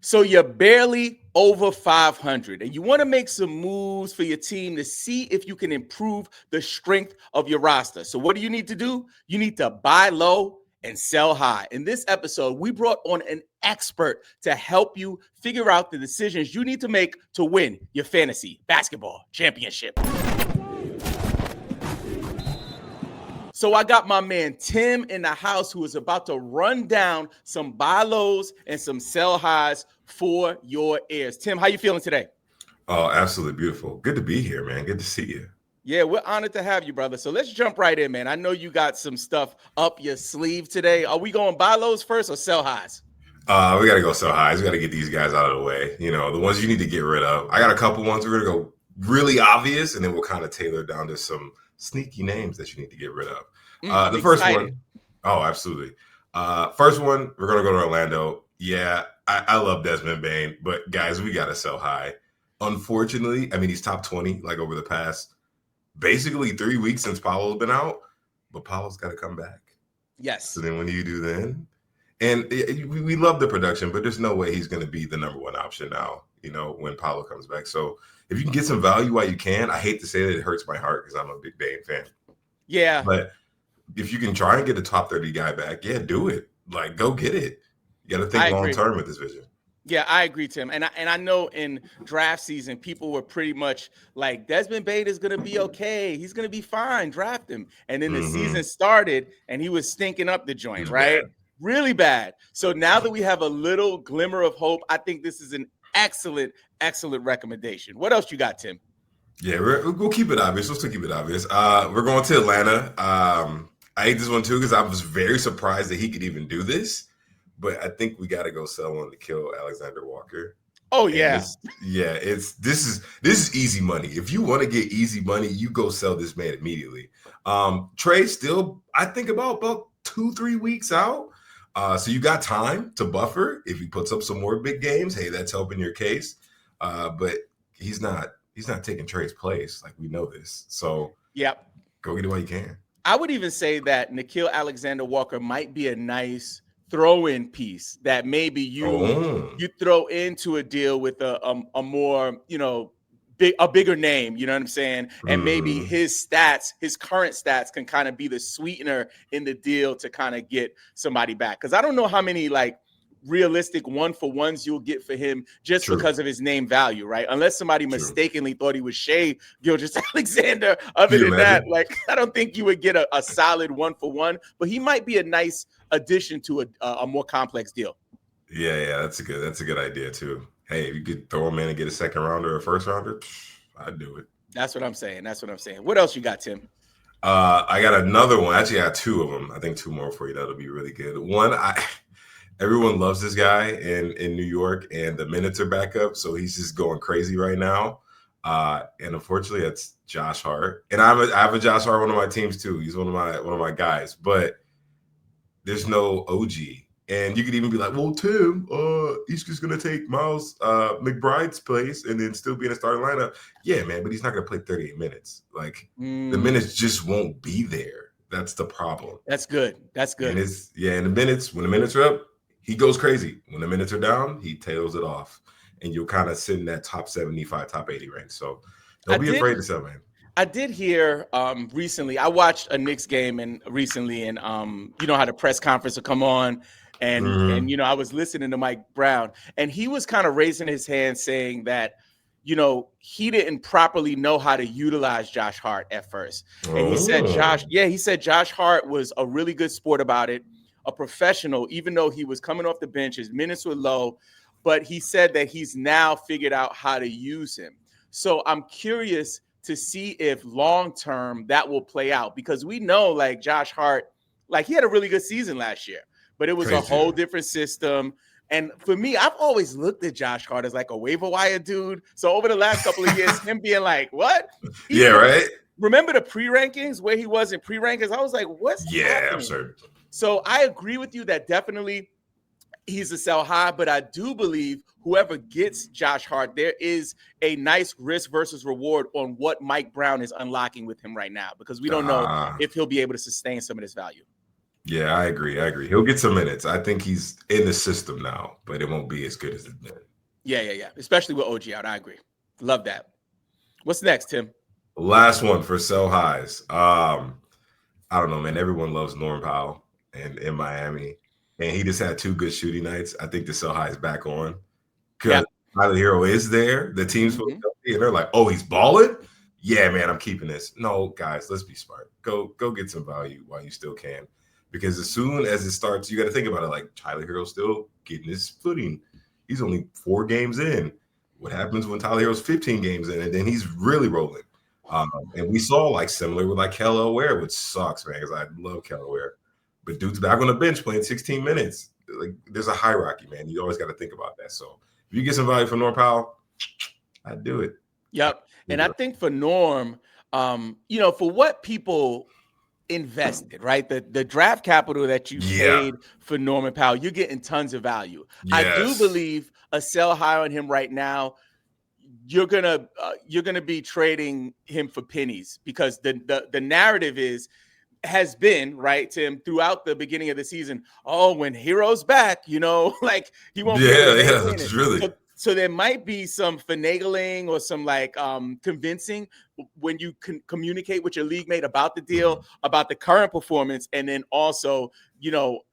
So you're barely over 500 and you want to make some moves for your team to see if you can improve the strength of your roster. So what do you need to do? You need to buy low and sell high. In this episode, we brought on an expert to help you figure out the decisions you need to make to win your fantasy basketball championship. So I got my man Tim in the house who is about to run down some buy lows and some sell highs for your ears. Tim, how you feeling today? Oh, absolutely beautiful. Good to be here, man. Good to see you. Yeah, we're honored to have you, brother. So let's jump right in, man. I know you got some stuff up your sleeve today. Are we going buy lows first or sell highs? We got to go sell highs. We got to get these guys out of the way. You know, the ones you need to get rid of. I got a couple ones. We're going to go really obvious, and then we'll kind of tailor down to some sneaky names that you need to get rid of. The first one. Oh, absolutely. First one, we're going to go to Orlando. Yeah, I love Desmond Bane, but guys, we got to sell high. Unfortunately, I mean, he's top 20 like over the past basically 3 weeks since Paolo's been out, but Paolo's got to come back. Yes. So then what do you do then? And we love the production, but there's no way he's going to be the number one option now, you know, when Paolo comes back. So if you can get some value while you can, I hate to say that it hurts my heart because I'm a big Bane fan. Yeah. But if you can try and get a top 30 guy back, yeah, do it. Like, go get it. You got to think long term with this vision. Yeah, I agree, Tim. And I know in draft season, people were pretty much like, Desmond Bane is going to be okay. He's going to be fine. Draft him. And then the season started and he was stinking up the joint, right? Bad. Really bad. So now that we have a little glimmer of hope, I think this is an excellent, excellent recommendation. What else you got, Tim? Yeah, we'll keep it obvious. Let's keep it obvious. We're going to Atlanta. I hate this one too because I was very surprised that he could even do this. But I think we got to go sell on to kill Alexander Walker. Oh yeah, this is easy money. If you want to get easy money, you go sell this man immediately. Trey still, I think about 2-3 weeks out. So you got time to buffer. If he puts up some more big games, hey, that's helping your case. But he's not taking Trey's place. Like, we know this. So yep, go get it while you can. I would even say that Nickeil Alexander-Walker might be a nice throw-in piece that maybe you throw into a deal with a more, you know, a bigger name, you know what I'm saying? And maybe his current stats can kind of be the sweetener in the deal to kind of get somebody back. Because I don't know how many like realistic 1-for-1s you'll get for him just because of his name value, right? Unless somebody mistakenly thought he was Shai Gilgeous-Alexander. Other than that, like, I don't think you would get a solid 1-for-1, but he might be a nice addition to a more complex deal. Yeah, that's a good idea too. Hey, if you could throw him in and get a second rounder or a first rounder, I'd do it. That's what I'm saying. What else you got, Tim? I got another one. Actually, I got two of them. I think two more for you. That'll be really good. One, everyone loves this guy in New York, and the minutes are back up, so he's just going crazy right now. And unfortunately, that's Josh Hart. And I have a Josh Hart, one of my teams too. He's one of my guys, but there's no OG. And you could even be like, well, Tim, he's just going to take Miles McBride's place and then still be in a starting lineup. Yeah, man, but he's not going to play 38 minutes. Like, the minutes just won't be there. That's the problem. That's good. And and the minutes, when the minutes are up, he goes crazy. When the minutes are down, he tails it off. And you'll kind of sit in that top 75, top 80 range. So don't be afraid to sell, man. I did hear recently, I watched a Knicks game recently, and you know how the press conference will come on. And you know, I was listening to Mike Brown, and he was kind of raising his hand saying that, you know, he didn't properly know how to utilize Josh Hart at first. And he said Josh Hart was a really good sport about it, a professional, even though he was coming off the bench, his minutes were low, but he said that he's now figured out how to use him. So I'm curious to see if long-term that will play out, because we know, like, Josh Hart, like, he had a really good season last year, but it was a whole different system. And for me, I've always looked at Josh Hart as like a waiver wire dude. So over the last couple of years, him being like, what? Right. Remember the pre-rankings, where he was in pre-rankings? I was like, what's happening? Absurd. So I agree with you that definitely he's a sell high, but I do believe whoever gets Josh Hart, there is a nice risk versus reward on what Mike Brown is unlocking with him right now, because we don't know if he'll be able to sustain some of this value. Yeah, I agree. I agree. He'll get some minutes. I think he's in the system now, but it won't be as good as it's been. Yeah. Especially with OG out. I agree. Love that. What's next, Tim? Last one for sell highs. I don't know, man. Everyone loves Norm Powell and in Miami, and he just had two good shooting nights. I think the sell high is back on because Yeah. Tyler Hero is there. The team's supposed Mm-hmm. to be, and they're like, "Oh, he's balling." Yeah, man, I'm keeping this. No, guys, let's be smart. Go get some value while you still can, because as soon as it starts, you got to think about it. Like Tyler Hero's still getting his footing. He's only 4 games in. What happens when Tyler Hero's 15 games in, and then he's really rolling? And we saw like similar with like Kello Ware, which sucks, man, because I love Kello Ware. But dude's back on the bench playing 16 minutes. Like there's a hierarchy, man. You always got to think about that. So if you get some value from Norm Powell, I'd do it. Yep. And I think for Norm, for what people invested, right? The draft capital that you Yeah. paid for Norman Powell, you're getting tons of value. I do Yes. believe a sell high on him right now, you're gonna be trading him for pennies because the narrative has been right, Tim, throughout the beginning of the season. Oh, when Hero's back, like he won't be able to Yeah. maintain That's it. really. So there might be some finagling or some like convincing when you communicate with your league mate about the deal, about the current performance, and then also,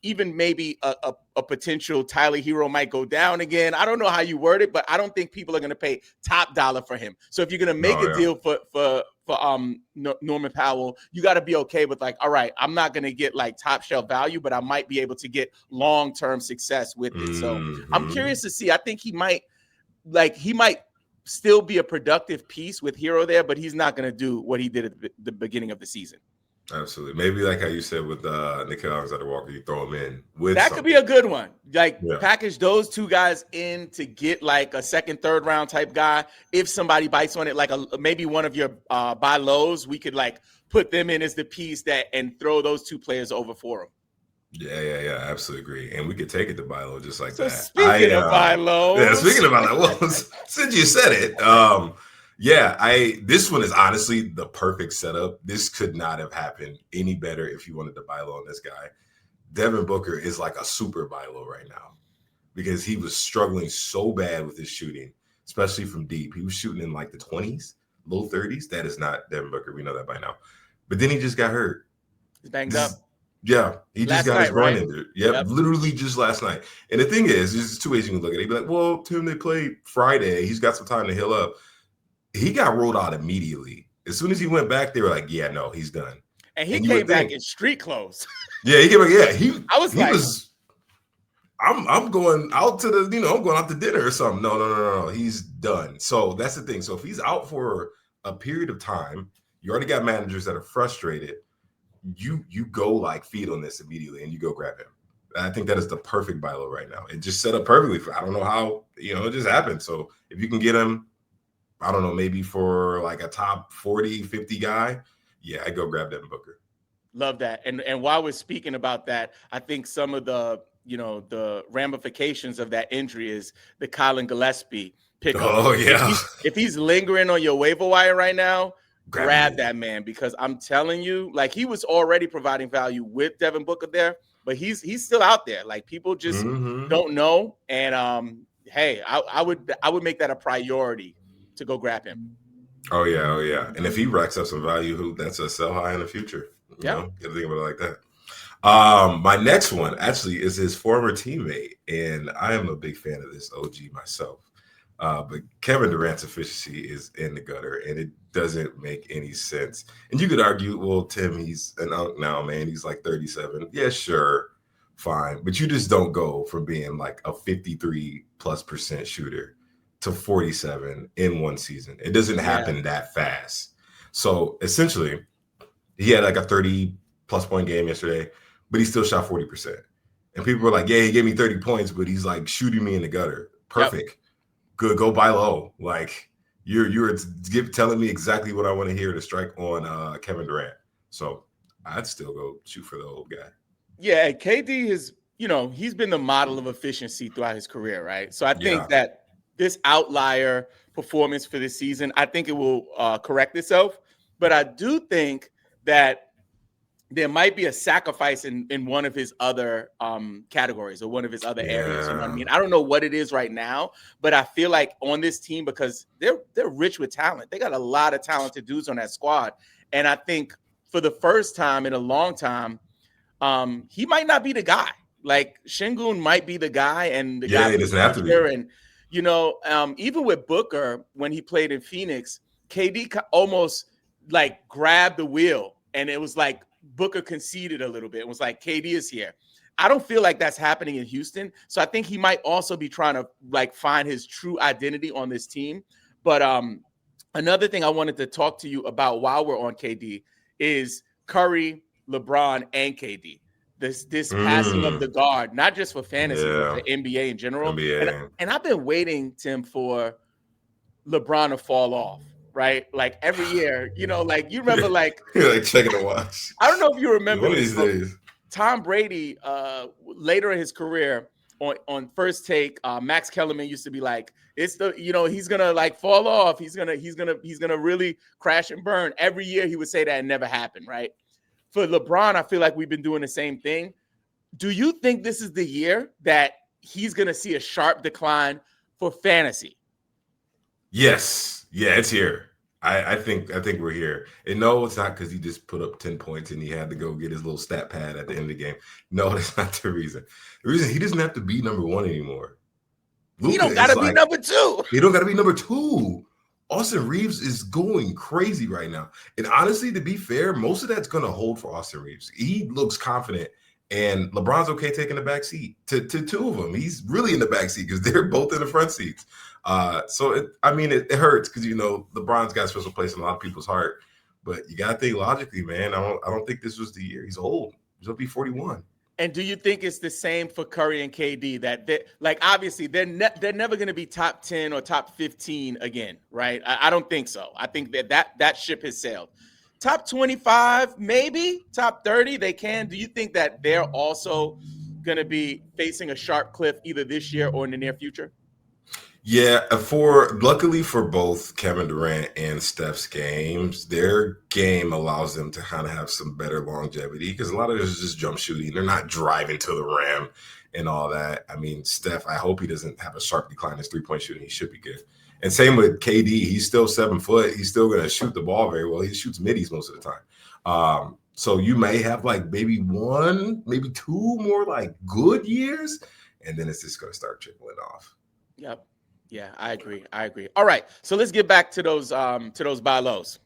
even maybe a potential Tyler Hero might go down again. I don't know how you word it, but I don't think people are going to pay top dollar for him. So if you're going to make No, a yeah. deal for Norman Powell, you got to be okay with like, all right, I'm not going to get like top shelf value, but I might be able to get long-term success with it. So I'm curious to see. I think he might still be a productive piece with Hero there, but he's not going to do what he did at the beginning of the season. Absolutely. Maybe like how you said with Nickel Alexander Walker, you throw him in with That could be something. a good one. Like Yeah. package those two guys in to get like a second, third round type guy. If somebody bites on it, like maybe one of your buy lows, we could like put them in as the piece that and throw those two players over for them. Yeah. Absolutely agree. And we could take it to Bilo just like So that. speaking of buy Yeah, lows, speaking about that, well, since you said it, this one is honestly the perfect setup. This could not have happened any better if you wanted to buy low on this guy. Devin Booker is like a super buy low right now because he was struggling so bad with his shooting, especially from deep. He was shooting in like the 20s, low 30s. That is not Devin Booker. We know that by now. But then he just got hurt. he's banged up. Yeah, he just Last got his night, groin right? injured. Yep, Yep. literally just last night. And the thing is, there's two ways you can look at it. You'd be like, well, Tim, they played Friday. He's got some time to heal up. He got rolled out immediately. As soon as he went back, they were like, yeah, no, he's done. And he And you came would back think, in street clothes. yeah, he came back, yeah, he I was he like, was. I'm going out to I'm going out to dinner or something. No. He's done. So that's the thing. So if he's out for a period of time, you already got managers that are frustrated. You go like feed on this immediately and you go grab him. I think that is the perfect buy low right now. It just set up perfectly for I don't know how, it just happened. So if you can get him, I don't know, maybe for like a top 40, 50 guy, yeah, I go grab Devin Booker. love that. And while we're speaking about that, I think some of the ramifications of that injury is the Colin Gillespie pickup. Oh If yeah. he's lingering on your waiver wire right now, Grab him. that man, because I'm telling you, like he was already providing value with Devin Booker there, but he's still out there. Like people just don't know. And hey, I would make that a priority to go grab him. Oh yeah. And if he racks up some value, that's a sell high in the future. Yeah. Gotta think about it like that. My next one actually is his former teammate, and I am a big fan of this OG myself. But Kevin Durant's efficiency is in the gutter, and it doesn't make any sense. And you could argue, well, Tim, he's an unk now, man. He's like 37. Yeah, sure, fine. But you just don't go from being like a 53+% shooter to 47 in one season. It doesn't happen that fast. So essentially, he had like a 30+ point game yesterday, but he still shot 40%. And people were like, yeah, he gave me 30 points, but he's like shooting me in the gutter. Perfect. Yep. Good, go buy low. Like you're telling me exactly what I want to hear to strike on Kevin Durant. So I'd still go shoot for the old guy. Yeah, KD is, he's been the model of efficiency throughout his career, right? So I think that this outlier performance for this season, I think it will correct itself. But I do think that there might be a sacrifice in one of his other categories or one of his other areas. You know what I Yeah. mean? I don't know what it is right now, but I feel like on this team, because they're rich with talent. They got a lot of talented dudes on that squad. And I think for the first time in a long time, he might not be the guy. Like Şengün might be the guy and the guy Yeah, for it the doesn't have to future. be. And even with Booker when he played in Phoenix, KD almost like grabbed the wheel, and it was like Booker conceded a little bit. It was like KD is here. I don't feel like that's happening in Houston, so I think he might also be trying to like find his true identity on this team. But another thing I wanted to talk to you about while we're on KD is Curry, LeBron, and KD. This passing of the Mm, guard, not just for fantasy, but for yeah. NBA in general. And NBA. and I've been waiting, Tim, for LeBron to fall off, right? Like every year, like you remember, like You're like checking the watch. I don't know if you remember One of this, these but days. Tom Brady, later in his career, on First Take, Max Kellerman used to be like, "It's he's gonna like fall off. He's gonna really crash and burn." Every year he would say that and never happened, right? For LeBron, I feel like we've been doing the same thing. Do you think this is the year that he's gonna see a sharp decline for fantasy? Yes. Yeah, it's here. I think we're here. And no, it's not because he just put up 10 points and he had to go get his little stat pad at the end of the game. No, that's not the reason. The reason he doesn't have to be number one anymore. He Luka don't is gotta be like, number two. he don't gotta be number two. Austin Reeves is going crazy right now. And honestly, to be fair, most of that's gonna hold for Austin Reeves. He looks confident. And LeBron's okay taking the back seat to two of them. He's really in the back seat because they're both in the front seats. So it hurts because LeBron's got a special place in a lot of people's heart. But you gotta think logically, man. I don't think this was the year. He's old. He'll be 41. And do you think it's the same for Curry and KD that like obviously they're never going to be top 10 or top 15 again, right? I don't think so. I think that ship has sailed. Top 25, maybe top 30, they can. Do you think that they're also going to be facing a sharp cliff either this year or in the near future? Yeah, luckily for both Kevin Durant and Steph's games, their game allows them to kind of have some better longevity because a lot of this is just jump shooting. They're not driving to the rim and all that. I mean, Steph, I hope he doesn't have a sharp decline in his 3-point shooting. He should be good. And same with KD. He's still 7 foot. He's still going to shoot the ball very well. He shoots middies most of the time. So you may have like maybe one, maybe two more like good years, and then it's just going to start trickling off. Yep. Yeah, I agree. All right, so let's get back to those buy lows.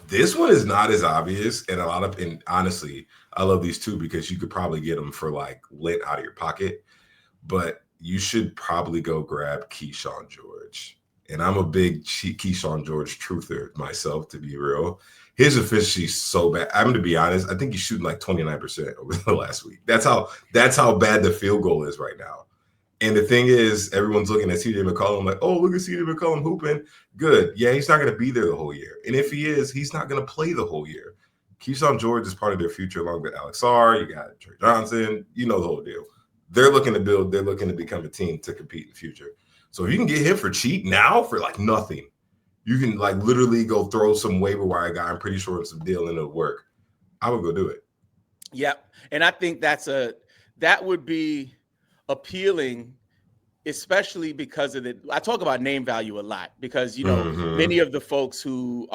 This one is not as obvious, and honestly, I love these two because you could probably get them for like lint out of your pocket, but you should probably go grab Keyshawn George. And I'm a big Keyshawn George truther myself, to be real. His efficiency is so bad. I'm to be honest, I think he's shooting like 29% over the last week. That's how bad the field goal is right now. And the thing is, everyone's looking at CJ McCollum like, oh, look at CJ McCollum hooping. Good. Yeah, he's not going to be there the whole year. And if he is, he's not going to play the whole year. Keyshawn George is part of their future along with Alex Sarr. You got Trey Johnson. You know the whole deal. They're looking to build. They're looking to become a team to compete in the future. So if you can get him for cheap now for like nothing, you can like literally go throw some waiver wire guy. I'm pretty sure it's a deal and it'll work. I would go do it. Yep. And I think that would be appealing, especially because of I talk about name value a lot because, many of the folks who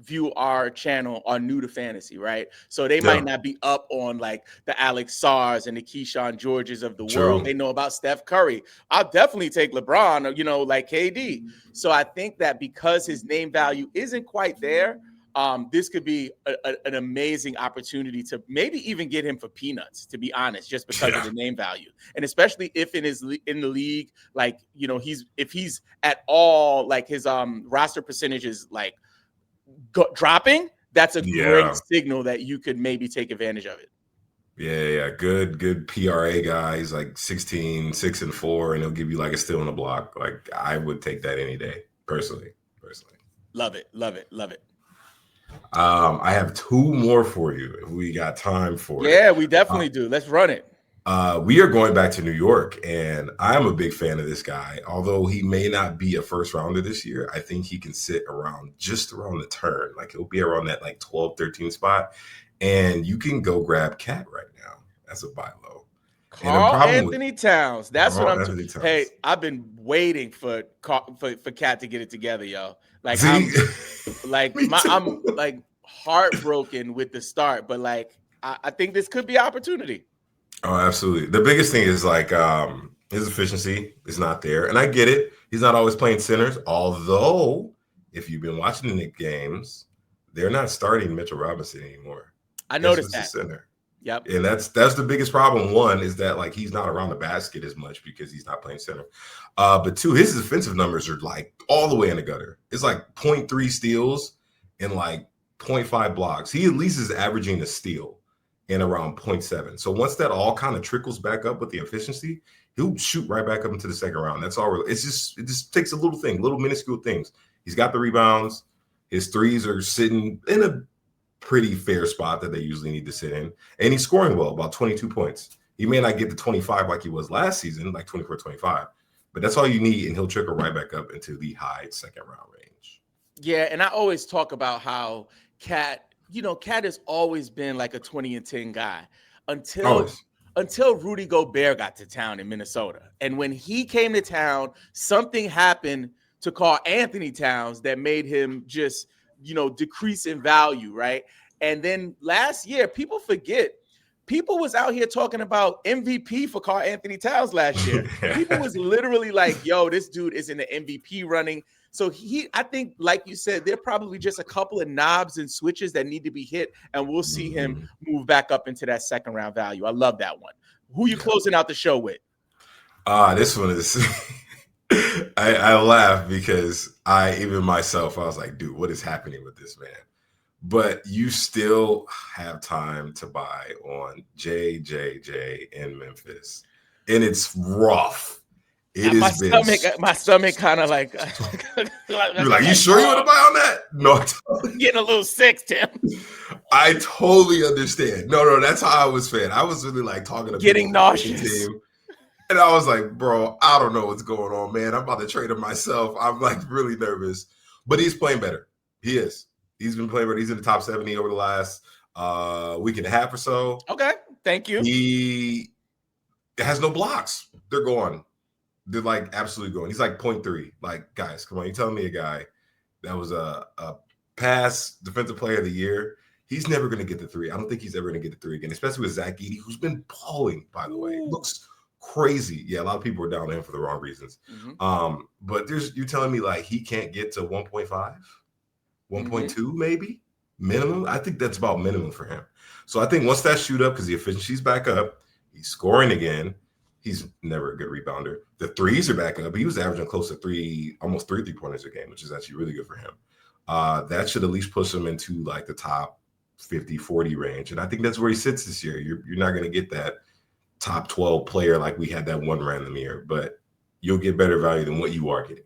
view our channel are new to fantasy, right? So they might not be up on like the Alex Sars and the Keyshawn Georges of the world. They know about Steph Curry. I'll definitely take LeBron or, like KD. So I think that because his name value isn't quite there, this could be an amazing opportunity to maybe even get him for peanuts, to be honest, just because of the name value. And especially if in the league, like, if he's at all like his roster percentage is like dropping, that's a great signal that you could maybe take advantage of it. Yeah. Good PRA guy. He's like 16, 6-4, and he'll give you like a steal on the block. Like I would take that any day, personally. Love it. I have two more for you if we got time for it. Yeah, we definitely do. Let's run it. We are going back to New York, and I'm a big fan of this guy. Although he may not be a first rounder this year, I think he can sit just around the turn. Like he'll be around that like 12, 13 spot. And you can go grab Cat right now as a buy low. And the Carl problem with Anthony Towns. That's what Carl I'm. Anthony Hey, Towns. I've been waiting for Cat to get it together, yo. Like See, me I'm too. like heartbroken with the start, but like I think this could be opportunity. Oh, absolutely. The biggest thing is like his efficiency is not there. And I get it. He's not always playing centers. Although, if you've been watching the Knicks games, they're not starting Mitchell Robinson anymore. I Guess noticed who's the that. center? Yep. And that's the biggest problem. One is that like he's not around the basket as much because he's not playing center. But two, his defensive numbers are like all the way in the gutter. It's like 0.3 steals and like 0.5 blocks. He at least is averaging a steal in around 0.7. So once that all kind of trickles back up with the efficiency, he'll shoot right back up into the second round. That's all. It just takes a little thing, little minuscule things. He's got the rebounds. His threes are sitting in a pretty fair spot that they usually need to sit in. And he's scoring well, about 22 points. He may not get to 25 like he was last season, like 24, 25, but that's all you need, and he'll trickle right back up into the high second round range. Yeah, and I always talk about how Cat has always been like a 20 and 10 guy until Always. until Rudy Gobert got to town in Minnesota. And when he came to town, something happened to Carl Anthony Towns that made him just, decrease in value, right? And then last year, people forget, people was out here talking about MVP for Carl Anthony Towns last year. People was literally like, yo, this dude is in the MVP running. So I think, like you said, there are probably just a couple of knobs and switches that need to be hit, and we'll see him move back up into that second round value. I love that one. Who you closing out the show with? This one is I laugh because even myself, I was like, dude, what is happening with this man? But you still have time to buy on JJJ in Memphis. And it's rough. It My has been. stomach kind of like. You're like, you sure you want to buy on that? No, I'm getting a little sick, Tim. I totally understand. No, that's how I was feeling. I was really like talking to getting people nauseous. team, and I was like, bro, I don't know what's going on, man. I'm about to trade him myself. I'm like really nervous, but he's playing better. He is. He's been playing better. He's in the top 70 over the last week and a half or so. Okay, thank you. He has no blocks. They're gone. They're like absolutely going. He's like 0.3. Like, guys, come on. You telling me a guy that was a past defensive player of the year, he's never going to get the three. I don't think he's ever going to get the three again, especially with Zach Edey, who's been balling, by the way. Looks crazy. Yeah, a lot of people are down on him for the wrong reasons. But you're telling me like he can't get to 1.5, 1.2 maybe minimum. I think that's about minimum for him. So I think once that shoot up, because the efficiency's back up, he's scoring again. He's never a good rebounder. The threes are back up. He was averaging close to almost three 3-pointers a game, which is actually really good for him. That should at least push him into like the top 50, 40 range. And I think that's where he sits this year. You're not going to get that top 12 player like we had that one random year, but you'll get better value than what you are getting.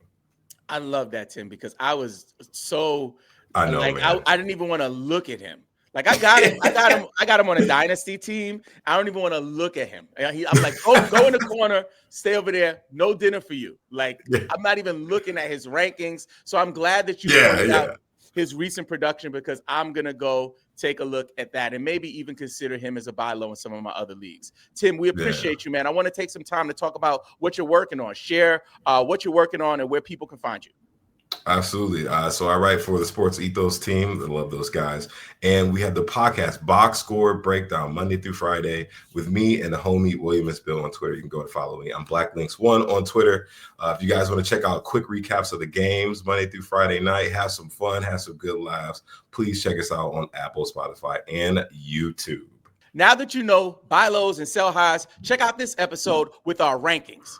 I love that, Tim, because I was so I know, like man. I didn't even want to look at him. Like I got him on a dynasty team. I don't even want to look at him. I'm like, go in the corner, stay over there. No dinner for you. Like I'm not even looking at his rankings. So I'm glad that you pointed out his recent production, because I'm gonna go take a look at that and maybe even consider him as a buy low in some of my other leagues. Tim, we appreciate you, man. I want to take some time to talk about what you're working on. Share what you're working on and where people can find you. Absolutely. So I write for the Sports Ethos team. I love those guys. And we have the podcast Box Score Breakdown Monday through Friday with me and the homie William S. Bill on Twitter. You can go and follow me. I'm BlackLinks1 on Twitter. If you guys want to check out quick recaps of the games Monday through Friday night, have some fun, have some good laughs, please check us out on Apple, Spotify, and YouTube. Now that you know buy lows and sell highs, check out this episode with our rankings.